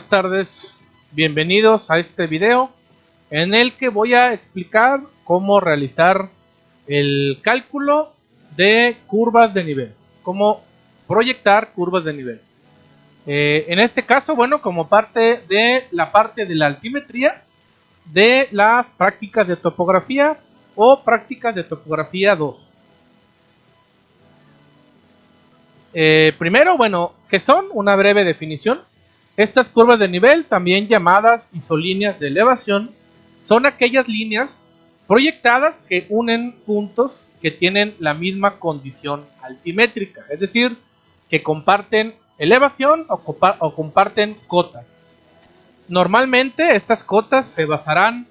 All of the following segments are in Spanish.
buenas tardes, bienvenidos a este video en el que voy a explicar cómo realizar el cálculo de curvas de nivel, cómo proyectar curvas de nivel. En este caso, bueno, como parte de la altimetría de las prácticas de topografía o prácticas de topografía 2. Primero, bueno, ¿qué son? Una breve definición. Estas curvas de nivel, también llamadas isolíneas de elevación, son aquellas líneas proyectadas que unen puntos que tienen la misma condición altimétrica, es decir, que comparten elevación o comparten cotas. Normalmente estas cotas se basarán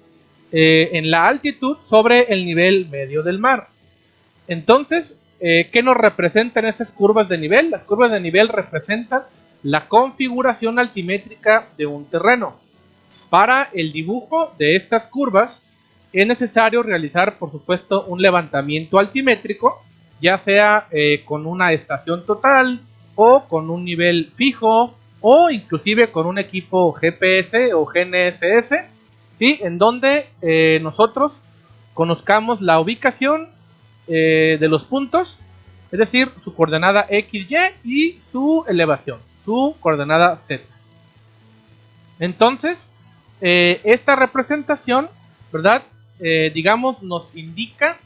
en la altitud sobre el nivel medio del mar. Entonces, ¿qué nos representan esas curvas de nivel? Las curvas de nivel representan la configuración altimétrica de un terreno. Para el dibujo de estas curvas es necesario realizar, por supuesto, un levantamiento altimétrico, ya sea con una estación total o con un nivel fijo o inclusive con un equipo GPS o GNSS, ¿sí? En donde nosotros conozcamos la ubicación de los puntos, es decir, su coordenada XY y su elevación, su coordenada Z. Entonces, esta representación, ¿verdad? Digamos, nos indica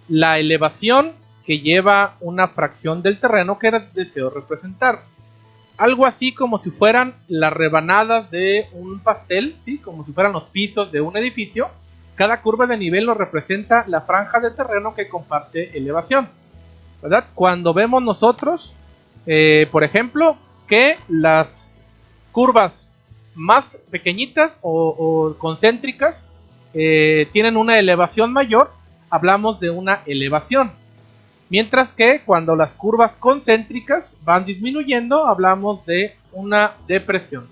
la elevación que lleva una fracción del terreno que deseo representar. Algo así como si fueran las rebanadas de un pastel, ¿sí? Como si fueran los pisos de un edificio. Cada curva de nivel nos representa la franja de terreno que comparte elevación, ¿verdad? Cuando vemos nosotros, por ejemplo, que las curvas más pequeñitas o concéntricas tienen una elevación mayor, hablamos de una elevación. Mientras que cuando las curvas concéntricas van disminuyendo, hablamos de una depresión.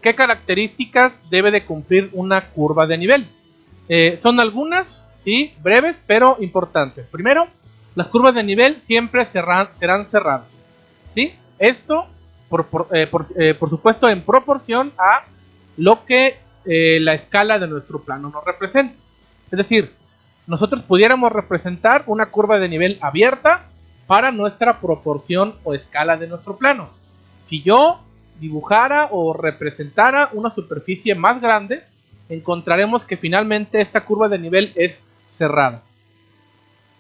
¿Qué características debe de cumplir una curva de nivel? Son algunas, ¿sí? Breves, pero importantes. Primero, las curvas de nivel siempre serán cerradas, ¿sí? Esto, por supuesto, en proporción a lo que la escala de nuestro plano nos representa. Es decir, nosotros pudiéramos representar una curva de nivel abierta para nuestra proporción o escala de nuestro plano. Si yo dibujara o representara una superficie más grande, encontraremos que finalmente esta curva de nivel es cerrada.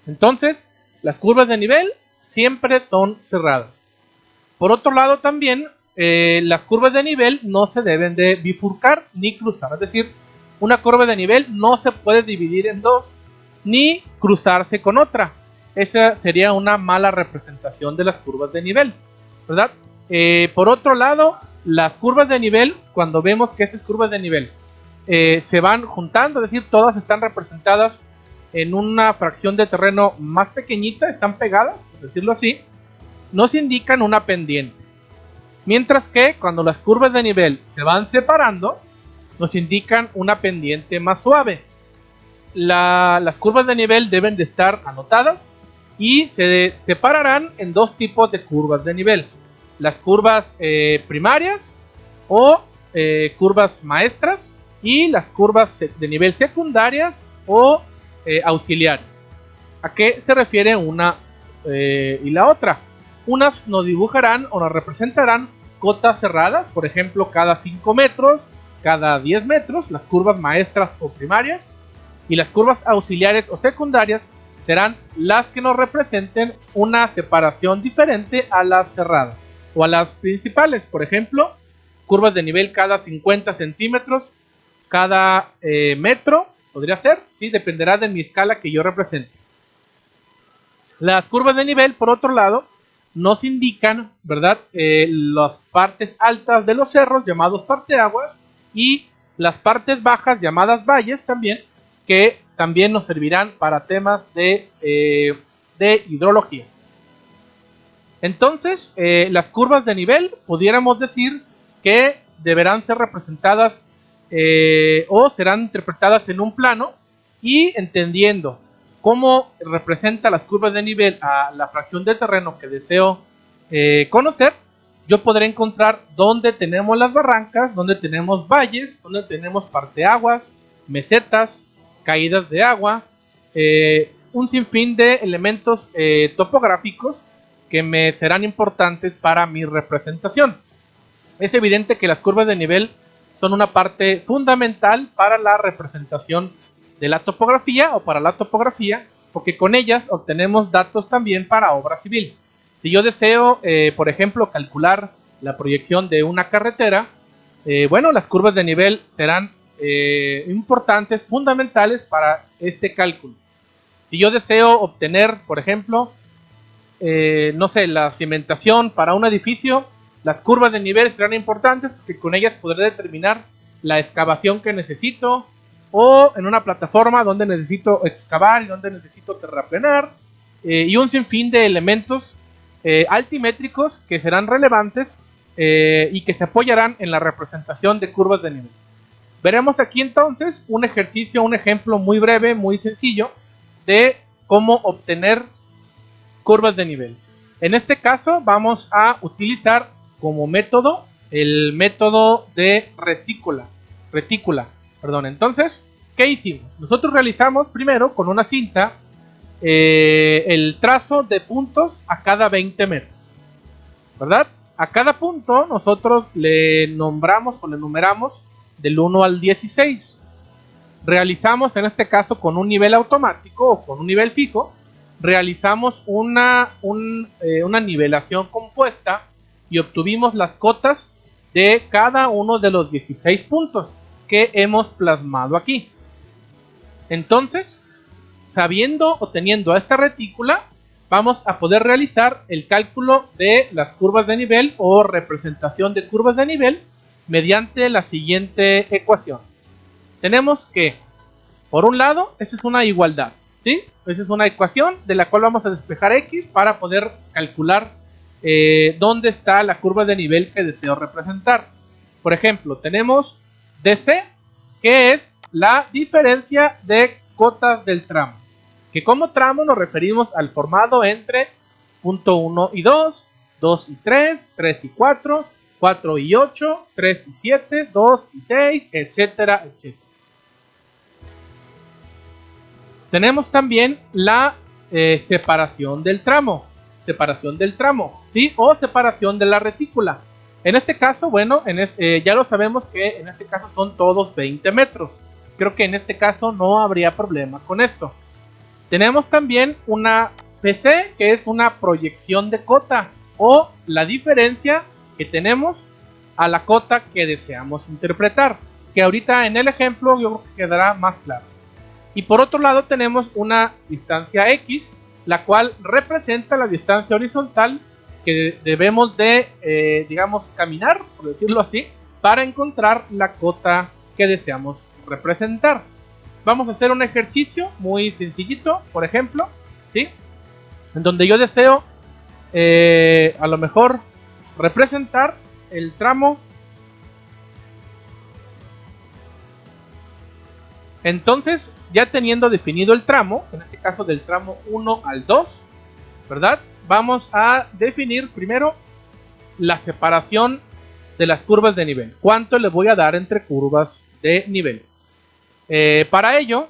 Entonces, las curvas de nivel siempre son cerradas. Por otro lado también, las curvas de nivel no se deben de bifurcar ni cruzar. Es decir, una curva de nivel no se puede dividir en dos ni cruzarse con otra. Esa sería una mala representación de las curvas de nivel, ¿verdad? Por otro lado, las curvas de nivel, cuando vemos que esas curvas de nivel se van juntando, es decir, todas están representadas en una fracción de terreno más pequeñita, están pegadas, por decirlo así, nos indican una pendiente. Mientras que cuando las curvas de nivel se van separando, nos indican una pendiente más suave. Las curvas de nivel deben de estar anotadas y se separarán en dos tipos de curvas de nivel: las curvas primarias o curvas maestras y las curvas de nivel secundarias o auxiliares. ¿A qué se refiere una y la otra? Unas nos dibujarán o nos representarán cotas cerradas, por ejemplo, cada 5 metros, cada 10 metros, las curvas maestras o primarias, y las curvas auxiliares o secundarias serán las que nos representen una separación diferente a las cerradas o a las principales. Por ejemplo, curvas de nivel cada 50 centímetros, cada metro, podría ser, ¿sí? Dependerá de mi escala que yo represente. Las curvas de nivel, por otro lado, nos indican, ¿verdad? Las partes altas de los cerros, llamados parteaguas, y las partes bajas, llamadas valles también, que también nos servirán para temas de hidrología. Entonces, las curvas de nivel, pudiéramos decir que deberán ser representadas o serán interpretadas en un plano, y entendiendo cómo representa las curvas de nivel a la fracción de terreno que deseo conocer, yo podré encontrar dónde tenemos las barrancas, dónde tenemos valles, dónde tenemos parteaguas, mesetas, caídas de agua, un sinfín de elementos topográficos que me serán importantes para mi representación. Es evidente que las curvas de nivel son una parte fundamental para la representación de la topografía o para la topografía, porque con ellas obtenemos datos también para obra civil. Si yo deseo, por ejemplo, calcular la proyección de una carretera, bueno, las curvas de nivel serán importantes, fundamentales para este cálculo. Si yo deseo obtener, por ejemplo, no sé, la cimentación para un edificio, las curvas de nivel serán importantes porque con ellas podré determinar la excavación que necesito, o en una plataforma donde necesito excavar y donde necesito terraplenar, y un sinfín de elementos altimétricos que serán relevantes y que se apoyarán en la representación de curvas de nivel. Veremos aquí entonces un ejercicio, un ejemplo muy breve, muy sencillo de cómo obtener curvas de nivel. En este caso vamos a utilizar como método el método de retícula. Entonces, ¿qué hicimos? Nosotros realizamos primero con una cinta el trazo de puntos a cada 20 metros, ¿verdad? A cada punto nosotros le nombramos o le numeramos del 1 al 16. Realizamos en este caso con un nivel automático o con un nivel fijo, realizamos una nivelación compuesta y obtuvimos las cotas de cada uno de los 16 puntos que hemos plasmado aquí. Entonces, sabiendo o teniendo esta retícula, vamos a poder realizar el cálculo de las curvas de nivel o representación de curvas de nivel mediante la siguiente ecuación. Tenemos que, por un lado, esa es una igualdad, ¿sí? Esa es una ecuación de la cual vamos a despejar x para poder calcular dónde está la curva de nivel que deseo representar. Por ejemplo, tenemos DC, que es la diferencia de cotas del tramo, que como tramo nos referimos al formado entre punto 1 y 2, 2 y 3, 3 y 4, 4 y 8, 3 y 7, 2 y 6, etcétera, etcétera. Tenemos también la separación del tramo, ¿sí? O separación de la retícula. En este caso, bueno, ya lo sabemos que en este caso son todos 20 metros. Creo que en este caso no habría problema con esto. Tenemos también una PC, que es una proyección de cota, o la diferencia que tenemos a la cota que deseamos interpretar, que ahorita en el ejemplo yo creo que quedará más claro. Y por otro lado tenemos una distancia X, la cual representa la distancia horizontal que debemos de, digamos, caminar, por decirlo así, para encontrar la cota que deseamos representar. Vamos a hacer un ejercicio muy sencillito, por ejemplo, ¿sí? En donde yo deseo a lo mejor representar el tramo. Entonces, ya teniendo definido el tramo, en este caso del tramo 1 al 2, ¿verdad? Vamos a definir primero la separación de las curvas de nivel. ¿Cuánto le voy a dar entre curvas de nivel? Para ello,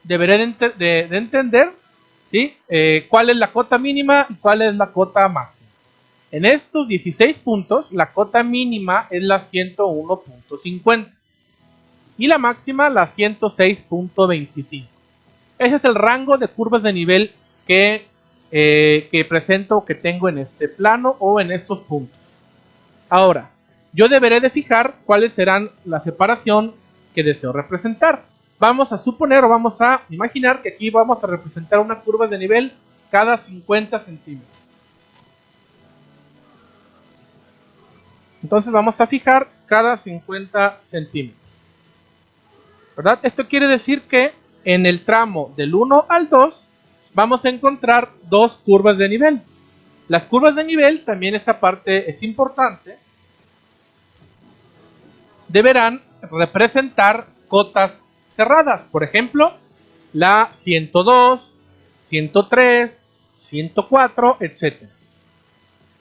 deberé de entender, ¿sí? Cuál es la cota mínima y cuál es la cota máxima. En estos 16 puntos, la cota mínima es la 101.50 y la máxima la 106.25. Ese es el rango de curvas de nivel que presento, que tengo en este plano o en estos puntos. Ahora, yo deberé de fijar cuáles serán la separación que deseo representar. Vamos a suponer o vamos a imaginar que aquí vamos a representar una curva de nivel cada 50 centímetros. Entonces vamos a fijar cada 50 centímetros, ¿verdad? Esto quiere decir que en el tramo del 1 al 2 vamos a encontrar dos curvas de nivel. Las curvas de nivel, también esta parte es importante, deberán representar cotas cerradas. Por ejemplo, la 102, 103, 104, etc.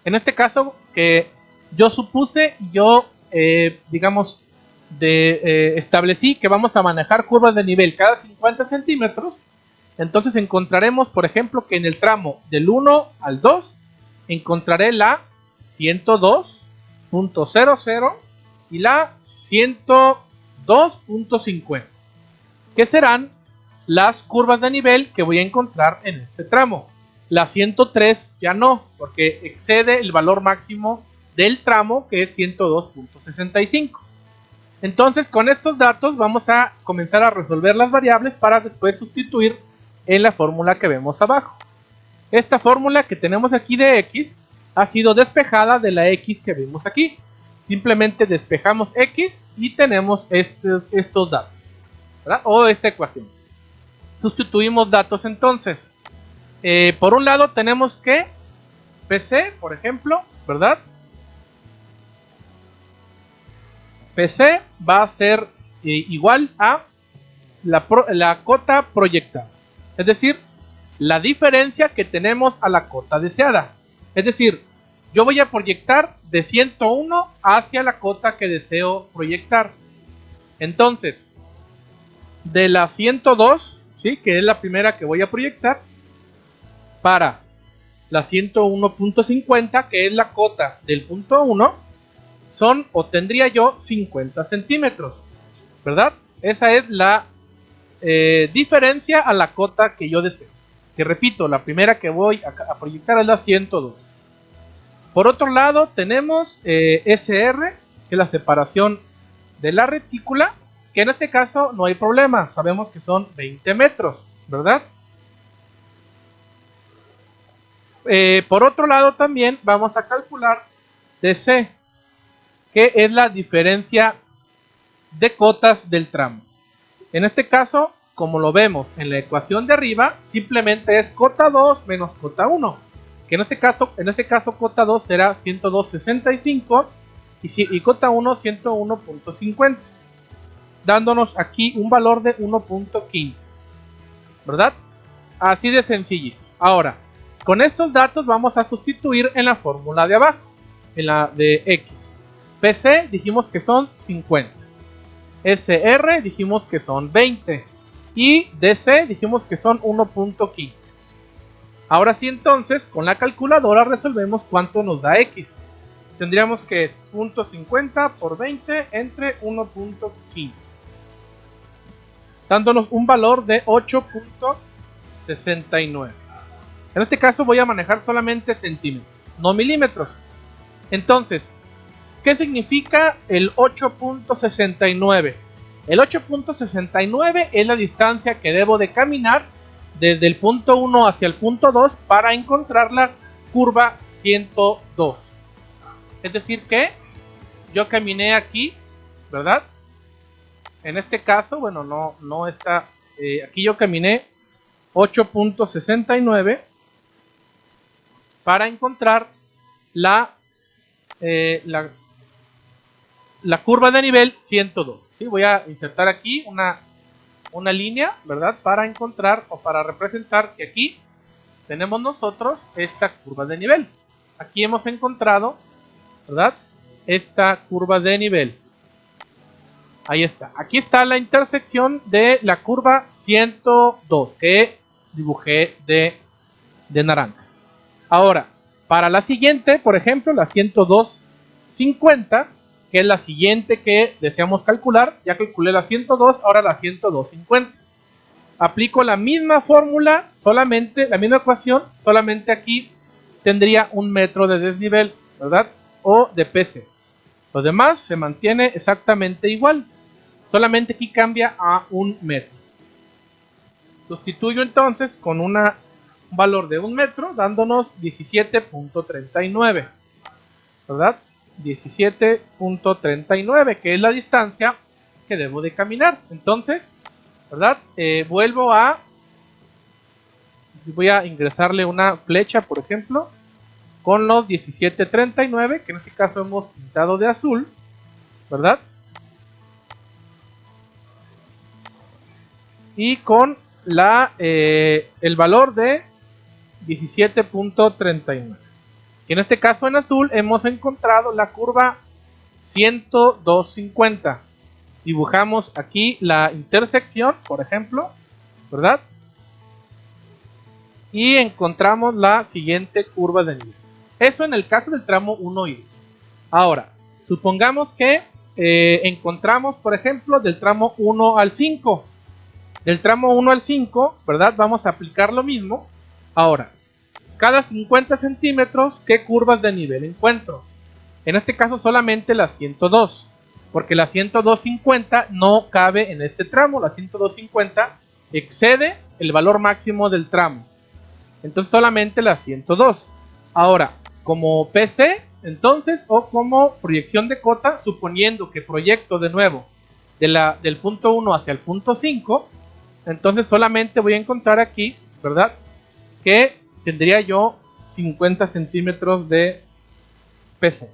En este caso, que yo supuse, digamos, establecí que vamos a manejar curvas de nivel cada 50 centímetros. Entonces encontraremos, por ejemplo, que en el tramo del 1 al 2 encontraré la 102.00 y la 102.50, que serán las curvas de nivel que voy a encontrar en este tramo. La 103 ya no, porque excede el valor máximo del tramo, que es 102.65. Entonces, con estos datos vamos a comenzar a resolver las variables para después sustituir en la fórmula que vemos abajo. Esta fórmula que tenemos aquí de x ha sido despejada de la x que vemos aquí. Simplemente despejamos x y tenemos estos datos, ¿verdad? O esta ecuación. Sustituimos datos entonces. Por un lado tenemos que PC, por ejemplo, ¿verdad? PC va a ser igual a la cota proyectada. Es decir, la diferencia que tenemos a la cota deseada. Es decir, yo voy a proyectar de 101 hacia la cota que deseo proyectar. Entonces, de la 102, ¿sí?, que es la primera que voy a proyectar, para la 101.50, que es la cota del punto 1, son, o tendría yo, 50 centímetros, ¿verdad? Esa es la diferencia a la cota que yo deseo. Que repito, la primera que voy a proyectar es la 102. Por otro lado tenemos SR, que es la separación de la retícula, que en este caso no hay problema, sabemos que son 20 metros, ¿verdad? Por otro lado también vamos a calcular DC, que es la diferencia de cotas del tramo. En este caso, como lo vemos en la ecuación de arriba, simplemente es cota 2 menos cota 1, que en este caso cota 2 será 102.65 y cota 1 101.50, dándonos aquí un valor de 1.15, ¿verdad? Así de sencillo. Ahora, con estos datos vamos a sustituir en la fórmula de abajo, en la de X. PC dijimos que son 50. SR dijimos que son 20. Y DC dijimos que son 1.15. Ahora sí, entonces, con la calculadora resolvemos cuánto nos da X. Tendríamos que es 0.50 por 20 entre 1.15, dándonos un valor de 8.69. En este caso voy a manejar solamente centímetros, no milímetros. Entonces, ¿qué significa el 8.69? El 8.69 es la distancia que debo de caminar desde el punto 1 hacia el punto 2 para encontrar la curva 102. Es decir que yo caminé aquí, ¿verdad? En este caso, bueno, no está... aquí yo caminé 8.69 para encontrar la curva de nivel 102. ¿Sí? Voy a insertar aquí una línea, ¿verdad? Para encontrar o para representar que aquí tenemos nosotros esta curva de nivel. Aquí hemos encontrado, ¿verdad?, esta curva de nivel. Ahí está. Aquí está la intersección de la curva 102 que dibujé de naranja. Ahora, para la siguiente, por ejemplo, la 102.50, que es la siguiente que deseamos calcular, ya calculé la 102, ahora la 102.50. Aplico la misma fórmula, solamente la misma ecuación, solamente aquí tendría 1 metro de desnivel, ¿verdad? O de PC. Lo demás se mantiene exactamente igual, solamente aquí cambia a 1 metro. Sustituyo entonces con un valor de 1 metro, dándonos 17.39, ¿verdad? 17.39, que es la distancia que debo de caminar. Entonces, ¿verdad? Voy a ingresarle una flecha, por ejemplo, con los 17.39, que en este caso hemos pintado de azul, ¿verdad? Y con el valor de 17.39. Y en este caso en azul hemos encontrado la curva 102.50. Dibujamos aquí la intersección, por ejemplo, ¿verdad? Y encontramos la siguiente curva de nivel. Eso en el caso del tramo 1 y 2. Ahora, supongamos que encontramos, por ejemplo, del tramo 1 al 5. Del tramo 1 al 5, ¿verdad? Vamos a aplicar lo mismo. Ahora, cada 50 centímetros, ¿qué curvas de nivel encuentro? En este caso solamente la 102, porque la 102.50 no cabe en este tramo. La 102.50 excede el valor máximo del tramo. Entonces solamente la 102. Ahora, como PC, entonces, o como proyección de cota, suponiendo que proyecto de nuevo del punto 1 hacia el punto 5, entonces solamente voy a encontrar aquí, ¿verdad? Que tendría yo 50 centímetros de PC.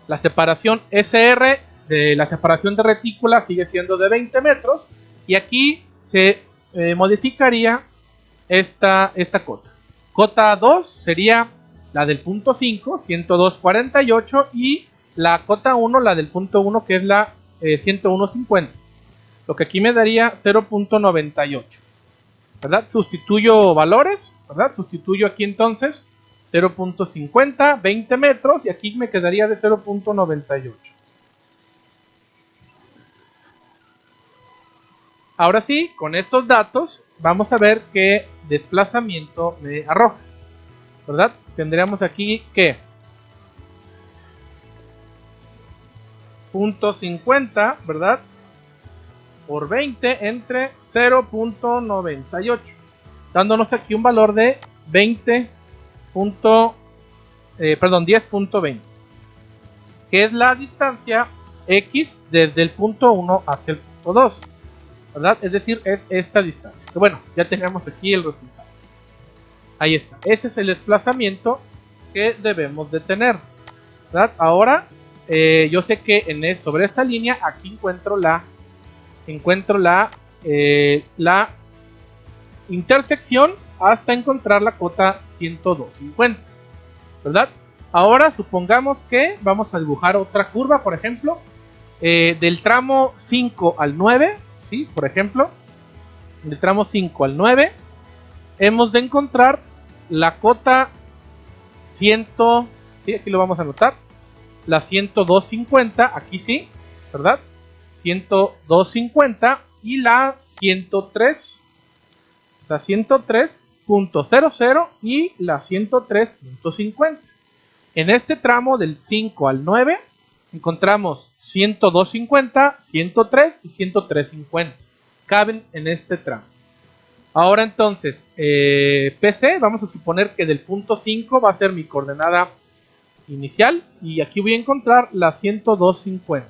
La separación SR de la separación de retícula sigue siendo de 20 metros. Y aquí se modificaría esta cota. Cota 2 sería la del punto 5, 102.48. Y la cota 1, la del punto 1, que es la 101.50. Lo que aquí me daría 0.98. ¿Verdad? Sustituyo valores, ¿verdad? Sustituyo aquí entonces 0.50, 20 metros, y aquí me quedaría de 0.98. Ahora sí, con estos datos vamos a ver qué desplazamiento me arroja, ¿verdad? Tendríamos aquí que 0.50, ¿verdad? Por 20 entre 0.98, dándonos aquí un valor de 10.20, que es la distancia X desde el punto 1 hacia el punto 2, ¿verdad? Es decir, es esta distancia. Bueno, ya tenemos aquí el resultado. Ahí está. Ese es el desplazamiento que debemos de tener, ¿verdad? Ahora, yo sé que sobre esta línea aquí encuentro la intersección hasta encontrar la cota 102.50, ¿verdad? Ahora supongamos que vamos a dibujar otra curva, por ejemplo, del tramo 5 al 9, ¿sí? Por ejemplo, del tramo 5 al 9 hemos de encontrar la cota 100, ¿sí? Aquí lo vamos a anotar, la 102.50, aquí sí, ¿verdad? 102.50 y la 103, la 103.00 y la 103.50. En este tramo del 5 al 9 encontramos 102.50, 103 y 103.50. Caben en este tramo. Ahora entonces, PC, vamos a suponer que del punto 5 va a ser mi coordenada inicial y aquí voy a encontrar la 102.50.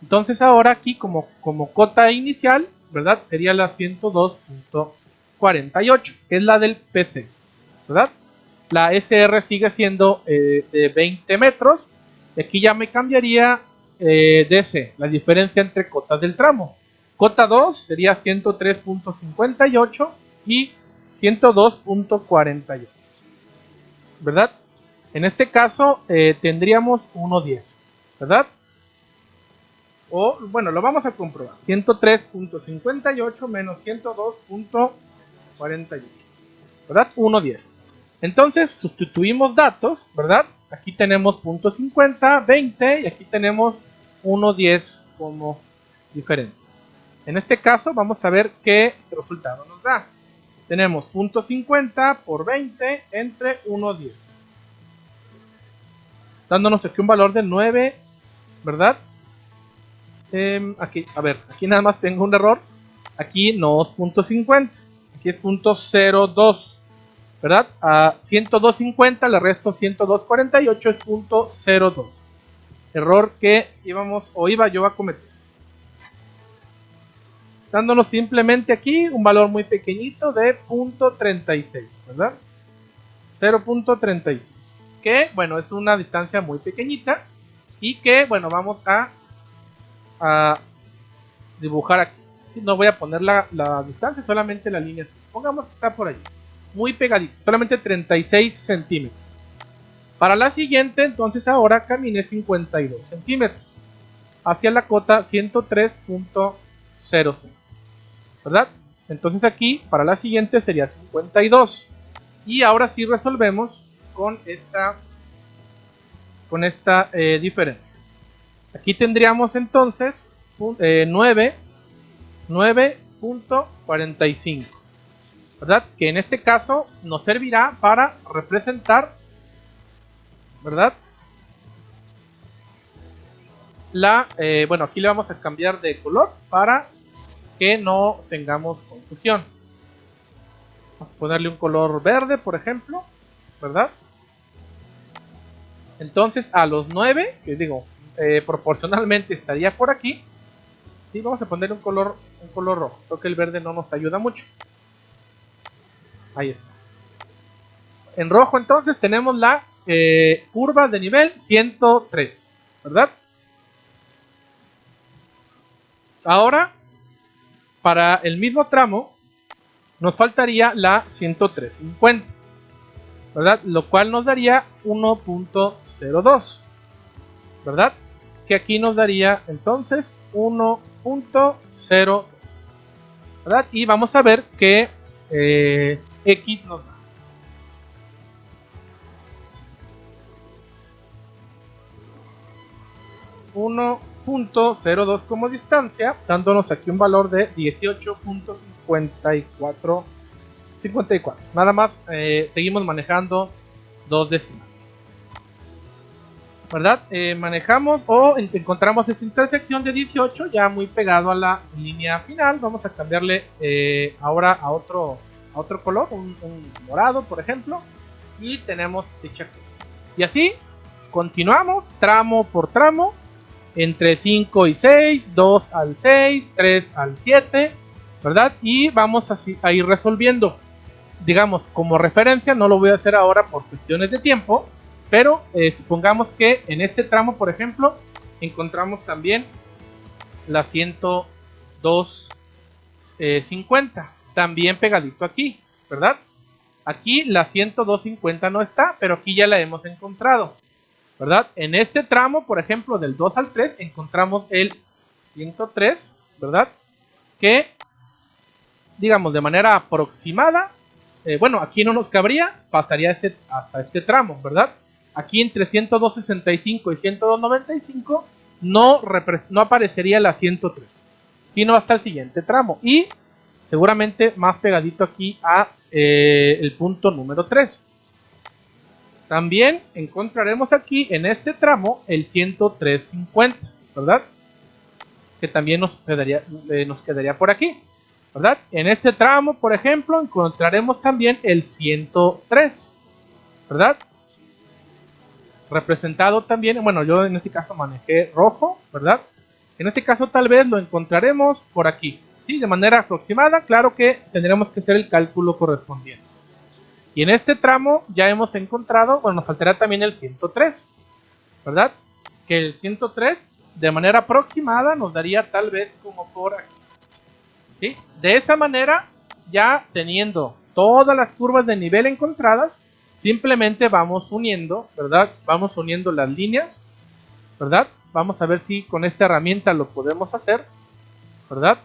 Entonces ahora aquí como cota inicial, ¿verdad? Sería la 102.48, que es la del PC, ¿verdad? La SR sigue siendo de 20 metros. Aquí ya me cambiaría DC, la diferencia entre cotas del tramo. Cota 2 sería 103.58 y 102.48, ¿verdad? En este caso tendríamos 1.10, ¿verdad? O, bueno, lo vamos a comprobar. 103.58 menos 102.48, ¿verdad? 1.10. Entonces sustituimos datos, ¿verdad? Aquí tenemos 0.50, 20 y aquí tenemos 1.10 como diferencia. En este caso vamos a ver qué resultado nos da. Tenemos 0.50 por 20 entre 1.10, dándonos aquí un valor de 9, ¿verdad? Aquí, a ver, aquí nada más tengo un error. Aquí no es 0.50, aquí es 0.02, ¿verdad? A 102.50 le resto 102.48, es 0.02. Error que iba yo a cometer. Dándonos simplemente aquí un valor muy pequeñito de 0.36, ¿verdad? 0.36. Que, bueno, es una distancia muy pequeñita. Y que, bueno, vamos a dibujar aquí. No voy a poner la distancia, solamente la línea. Pongamos que está por allí. muy pegadito, solamente 36 centímetros. Para la siguiente, entonces ahora caminé 52 centímetros hacia la cota 103.05, ¿verdad? Entonces aquí para la siguiente sería 52. Y ahora sí resolvemos con esta diferencia. Aquí tendríamos entonces 9.45, ¿verdad? Que en este caso nos servirá para representar, ¿verdad? Bueno, aquí le vamos a cambiar de color para que no tengamos confusión. Vamos a ponerle un color verde, por ejemplo, ¿verdad? Entonces a los 9, que digo, proporcionalmente estaría por aquí. Sí, vamos a ponerle un color rojo. Creo que el verde no nos ayuda mucho. Ahí está. En rojo entonces tenemos la curva de nivel 103, ¿verdad? Ahora, para el mismo tramo, nos faltaría la 103.50, ¿verdad? Lo cual nos daría 1.02, ¿verdad? Que aquí nos daría entonces 1.0, ¿verdad? Y vamos a ver qué X nos da. 1.02 como distancia, dándonos aquí un valor de 18.54. Nada más seguimos manejando dos décimas, ¿verdad? Manejamos o encontramos esa intersección de 18 ya muy pegado a la línea final. Vamos a cambiarle ahora a otro color, un morado por ejemplo, y tenemos dicha curva. Y así continuamos tramo por tramo, entre 5 y 6, 2 al 6, 3 al 7, ¿verdad? Y vamos a ir resolviendo. Digamos, como referencia, no lo voy a hacer ahora por cuestiones de tiempo, pero supongamos que en este tramo, por ejemplo, encontramos también la 102.50, también pegadito aquí, ¿verdad? Aquí la 102.50 no está, pero aquí ya la hemos encontrado, ¿verdad? En este tramo, por ejemplo, del 2 al 3, encontramos el 103, ¿verdad? Que, digamos, de manera aproximada, bueno, aquí no nos cabría, pasaría hasta este tramo, ¿verdad? Aquí entre 102.65 y 102.95 no aparecería la 103, sino hasta el siguiente tramo. Y seguramente más pegadito aquí a el punto número 3. También encontraremos aquí en este tramo el 103.50, ¿verdad? Que también nos quedaría por aquí, ¿verdad? En este tramo, por ejemplo, encontraremos también el 103, ¿verdad? Representado también, bueno, yo en este caso manejé rojo, ¿verdad? En este caso tal vez lo encontraremos por aquí, ¿sí? De manera aproximada, claro que tendremos que hacer el cálculo correspondiente. Y en este tramo ya hemos encontrado, bueno, nos faltará también el 103, ¿verdad? Que el 103 de manera aproximada nos daría tal vez como por aquí, ¿sí? De esa manera, ya teniendo todas las curvas de nivel encontradas, simplemente vamos uniendo, ¿verdad? Vamos uniendo las líneas, ¿verdad? Vamos a ver si con esta herramienta lo podemos hacer, ¿verdad?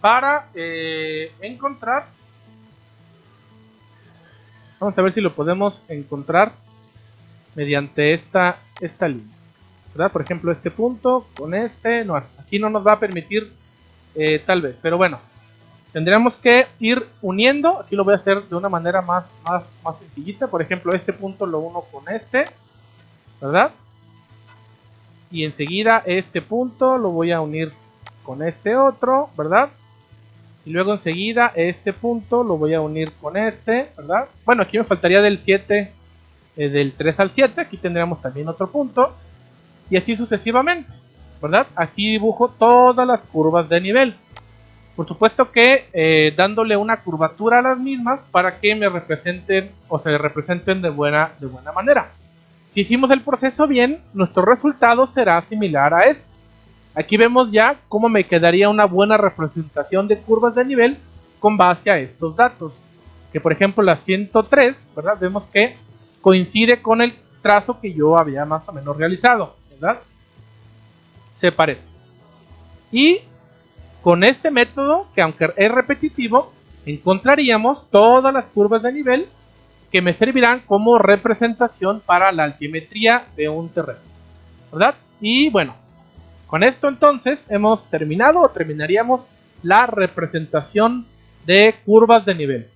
Para encontrar, vamos a ver si lo podemos encontrar mediante esta línea, ¿verdad? Por ejemplo, este punto con este, no, aquí no nos va a permitir tal vez, pero bueno, tendríamos que ir uniendo. Aquí lo voy a hacer de una manera más sencillita. Por ejemplo, este punto lo uno con este, ¿verdad? Y enseguida este punto lo voy a unir con este otro, ¿verdad? Y luego enseguida este punto lo voy a unir con este, ¿verdad? Bueno, aquí me faltaría del 7, del 3 al 7. Aquí tendríamos también otro punto. Y así sucesivamente, ¿verdad? Aquí dibujo todas las curvas de nivel. Por supuesto que dándole una curvatura a las mismas para que me representen o se representen de buena manera. Si hicimos el proceso bien, nuestro resultado será similar a este. Aquí vemos ya cómo me quedaría una buena representación de curvas de nivel con base a estos datos. que por ejemplo la 103, ¿verdad? Vemos que coincide con el trazo que yo había más o menos realizado, ¿verdad? Se parece. Y con este método, que aunque es repetitivo, encontraríamos todas las curvas de nivel que me servirán como representación para la altimetría de un terreno, ¿verdad? Y bueno, con esto entonces hemos terminado o terminaríamos la representación de curvas de nivel.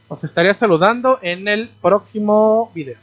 Os estaría saludando en el próximo video.